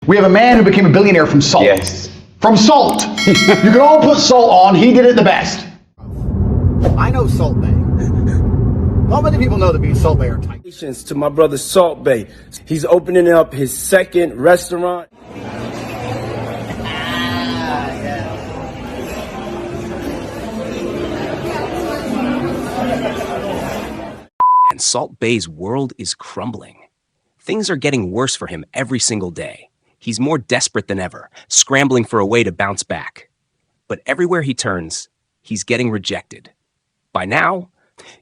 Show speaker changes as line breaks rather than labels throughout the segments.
We have a man who became a billionaire from salt.
Yes.
From salt. You can all put salt on. He did it the best.
I know Salt Bae. Not many people know that me and Salt Bae are tight.
To my brother Salt Bae. He's opening up his second restaurant.
And Salt Bae's world is crumbling. Things are getting worse for him every single day. He's more desperate than ever, scrambling for a way to bounce back. But everywhere he turns, he's getting rejected. By now,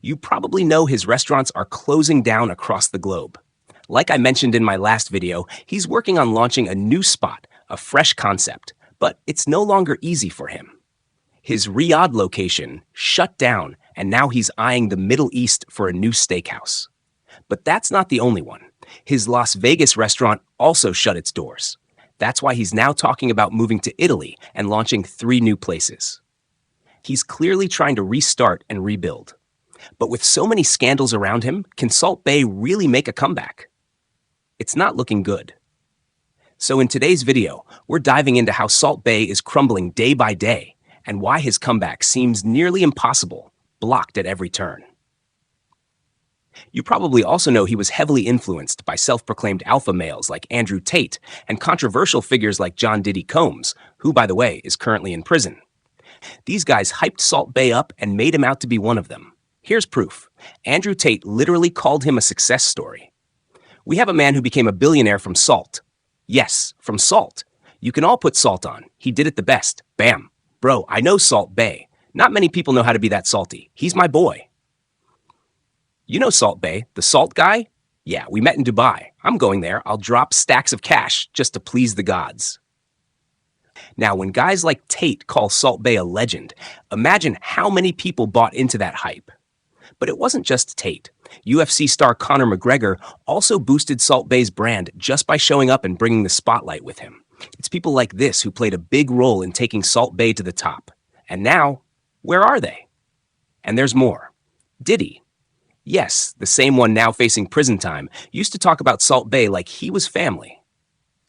you probably know his restaurants are closing down across the globe. Like I mentioned in my last video, he's working on launching a new spot, a fresh concept, but it's no longer easy for him. His Riyadh location shut down, and now he's eyeing the Middle East for a new steakhouse. But that's not the only one. His Las Vegas restaurant also shut its doors. That's why he's now talking about moving to Italy and launching 3 new places. He's clearly trying to restart and rebuild. But with so many scandals around him, can Salt Bae really make a comeback? It's not looking good. So in today's video, we're diving into how Salt Bae is crumbling day by day and why his comeback seems nearly impossible, blocked at every turn. You probably also know he was heavily influenced by self-proclaimed alpha males like Andrew Tate and controversial figures like John Diddy Combs, who, by the way, is currently in prison. These guys hyped Salt Bae up and made him out to be one of them. Here's proof. Andrew Tate literally called him a success story. We have a man who became a billionaire from salt. Yes, from salt. You can all put salt on. He did it the best. Bam. Bro, I know Salt Bae. Not many people know how to be that salty. He's my boy. You know Salt Bae, the salt guy? Yeah, we met in Dubai. I'm going there. I'll drop stacks of cash just to please the gods. Now, when guys like Tate call Salt Bae a legend, imagine how many people bought into that hype. But it wasn't just Tate. UFC star Conor McGregor also boosted Salt Bae's brand just by showing up and bringing the spotlight with him. It's people like this who played a big role in taking Salt Bae to the top. And now, where are they? And there's more. Diddy. Yes, the same one now facing prison time, used to talk about Salt Bae like he was family.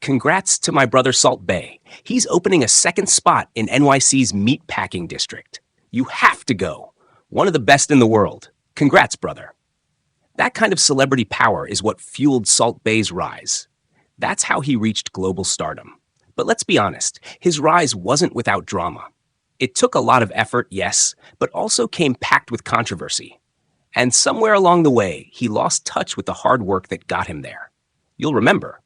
Congrats to my brother Salt Bae. He's opening a second spot in NYC's meatpacking district. You have to go. One of the best in the world. Congrats, brother. That kind of celebrity power is what fueled Salt Bae's rise. That's how he reached global stardom. But let's be honest, his rise wasn't without drama. It took a lot of effort, yes, but also came packed with controversy. And somewhere along the way, he lost touch with the hard work that got him there. You'll remember.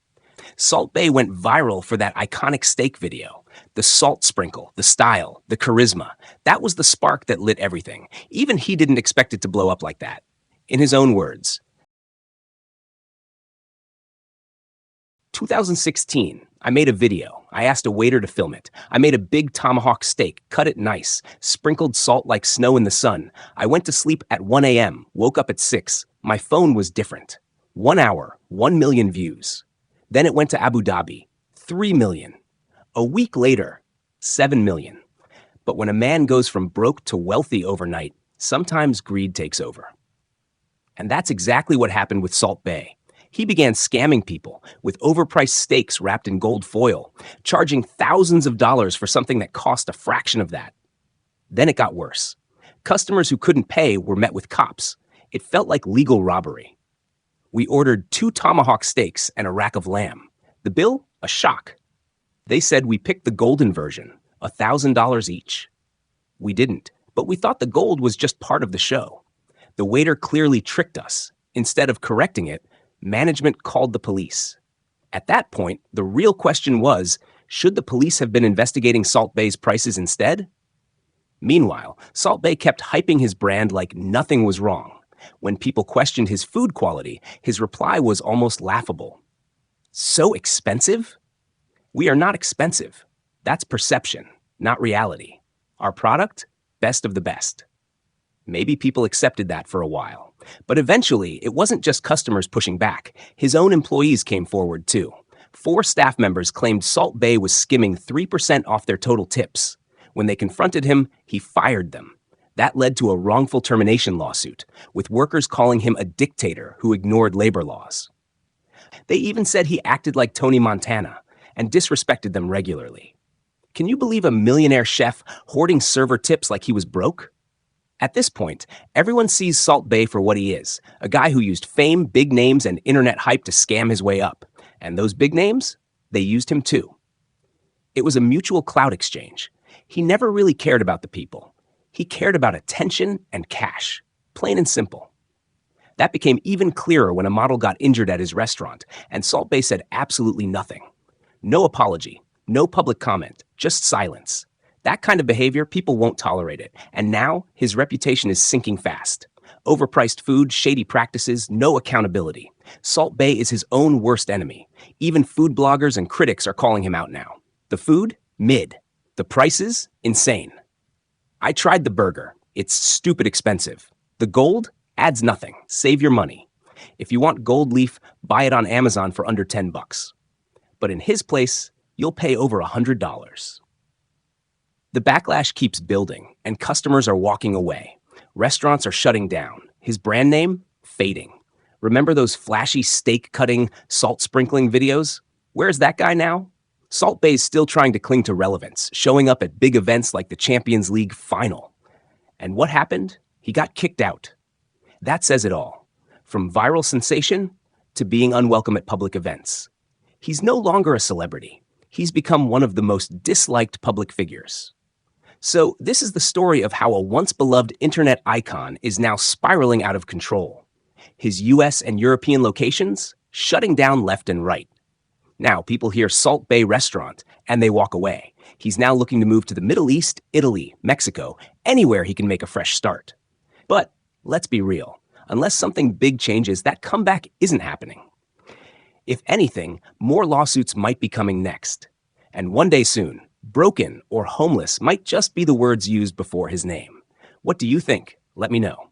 Salt Bae went viral for that iconic steak video. The salt sprinkle, the style, the charisma. That was the spark that lit everything. Even he didn't expect it to blow up like that. In his own words, 2016, I made a video. I asked a waiter to film it. I made a big tomahawk steak, cut it nice, sprinkled salt like snow in the sun. I went to sleep at 1 a.m., woke up at 6. My phone was different. 1 hour, 1 million views. Then it went to Abu Dhabi, 3 million. A week later, 7 million. But when a man goes from broke to wealthy overnight, sometimes greed takes over. And that's exactly what happened with Salt Bae. He began scamming people with overpriced steaks wrapped in gold foil, charging thousands of dollars for something that cost a fraction of that. Then it got worse. Customers who couldn't pay were met with cops. It felt like legal robbery. We ordered 2 tomahawk steaks and a rack of lamb. The bill? A shock. They said we picked the golden version, $1,000 each. We didn't, but we thought the gold was just part of the show. The waiter clearly tricked us. Instead of correcting it, management called the police. At that point, the real question was, should the police have been investigating Salt Bae's prices instead? Meanwhile, Salt Bae kept hyping his brand like nothing was wrong. When people questioned his food quality, his reply was almost laughable. So expensive? We are not expensive. That's perception, not reality. Our product? Best of the best. Maybe people accepted that for a while. But eventually, it wasn't just customers pushing back. His own employees came forward too. 4 staff members claimed Salt Bae was skimming 3% off their total tips. When they confronted him, he fired them. That led to a wrongful termination lawsuit, with workers calling him a dictator who ignored labor laws. They even said he acted like Tony Montana. and disrespected them regularly. Can you believe a millionaire chef hoarding server tips like he was broke? At this point, everyone sees Salt Bae for what he is, a guy who used fame, big names, and internet hype to scam his way up. And those big names? They used him too. It was a mutual clout exchange. He never really cared about the people. He cared about attention and cash, plain and simple. That became even clearer when a model got injured at his restaurant, and Salt Bae said absolutely nothing. No apology, no public comment, just silence. That kind of behavior, people won't tolerate it, and now his reputation is sinking fast. Overpriced food, shady practices, no accountability. Salt Bae is his own worst enemy. Even food bloggers and critics are calling him out now. The food? Mid. The prices? Insane. I tried the burger. It's stupid expensive. The gold? Adds nothing. Save your money. If you want gold leaf, buy it on Amazon for under $10. But in his place, you'll pay over $100. The backlash keeps building, and customers are walking away. Restaurants are shutting down. His brand name? Fading. Remember those flashy steak-cutting, salt-sprinkling videos? Where's that guy now? Salt Bae is still trying to cling to relevance, showing up at big events like the Champions League final. And what happened? He got kicked out. That says it all. From viral sensation to being unwelcome at public events. He's no longer a celebrity. He's become one of the most disliked public figures. So this is the story of how a once-beloved internet icon is now spiraling out of control. His US and European locations shutting down left and right. Now people hear Salt Bae Restaurant and they walk away. He's now looking to move to the Middle East, Italy, Mexico, anywhere he can make a fresh start. But let's be real. Unless something big changes, that comeback isn't happening. If anything, more lawsuits might be coming next. And one day soon, broken or homeless might just be the words used before his name. What do you think? Let me know.